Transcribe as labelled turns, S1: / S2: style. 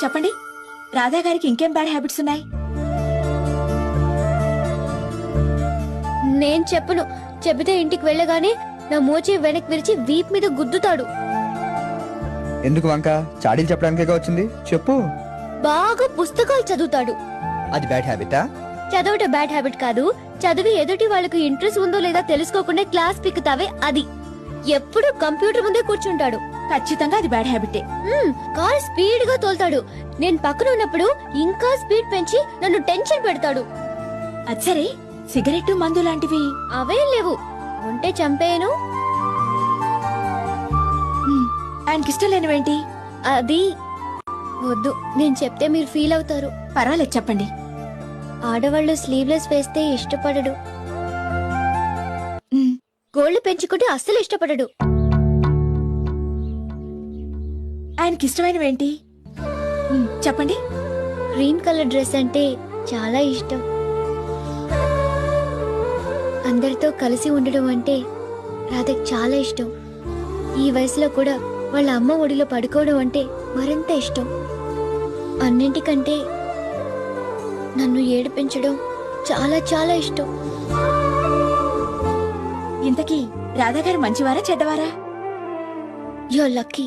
S1: చెప్పండి, రాధా గారికి ఇంకేం బ్యాడ్ హ్యాబిట్స్ ఉన్నాయి?
S2: నేను చెప్పను. చెబితే ఇంటికి వెళ్ళగానే నా మోచి వెనక్కి విరిచి వీప్ మీద గుద్దుతాడు.
S3: ఎందుకు వంక? చాడీలు చెప్పడానికే వచ్చింది, చెప్పు.
S2: బాగా పుస్తకాలు చదువుతాడు.
S3: అది బ్యాడ్ హ్యాబిటా?
S2: చదవటం బ్యాడ్ హ్యాబిట్ కాదు. చదివి ఎదుటి వాళ్ళకి ఇంట్రెస్ట్ ఉందో లేదా తెలుసుకోకుండా క్లాస్ పిక్కుతావే అది. ఎప్పుడు కంప్యూటర్ ముందే కూర్చుంటాడు.
S1: ఖచ్చితంగా అది బ్యాడ్ హ్యాబిటే.
S2: కార్ స్పీడ్ గా తోలుతాడు. నేను పక్కన ఉన్నప్పుడు ఇంకా స్పీడ్ పెంచి నన్ను టెన్షన్ పెడతాడు.
S1: అది సరే, సిగరెట్ మందు లాంటివి
S2: అవేం లేవు. ఉంటే చంపేయను.
S1: ఆయనకిష్టం లేనివేంటి?
S2: అది వద్దు, నేను చెప్తే మీరు ఫీల్ అవుతారు.
S1: పర్వాలేదు, చెప్పండి.
S2: ఆడవాళ్ళు స్లీవ్లెస్ వేస్తే ఇష్టపడడు. గోళ్లు పెంచుకుంటే అస్సలు ఇష్టపడడు.
S1: ఆయనకిష్టమైనవేంటి? చెప్పండి.
S2: గ్రీన్ కలర్ డ్రెస్ అంటే చాలా ఇష్టం. అందరితో కలిసి ఉండడం అంటే రాధకి చాలా ఇష్టం. ఈ వయసులో కూడా వాళ్ళ అమ్మ ఒడిలో పడుకోవడం అంటే మరింత ఇష్టం. అన్నింటికంటే నన్ను ఏడిపించడం చాలా చాలా ఇష్టం.
S1: ఇంతకీ రాధా గారు మంచివారా చెడ్డవారా?
S2: You are lucky.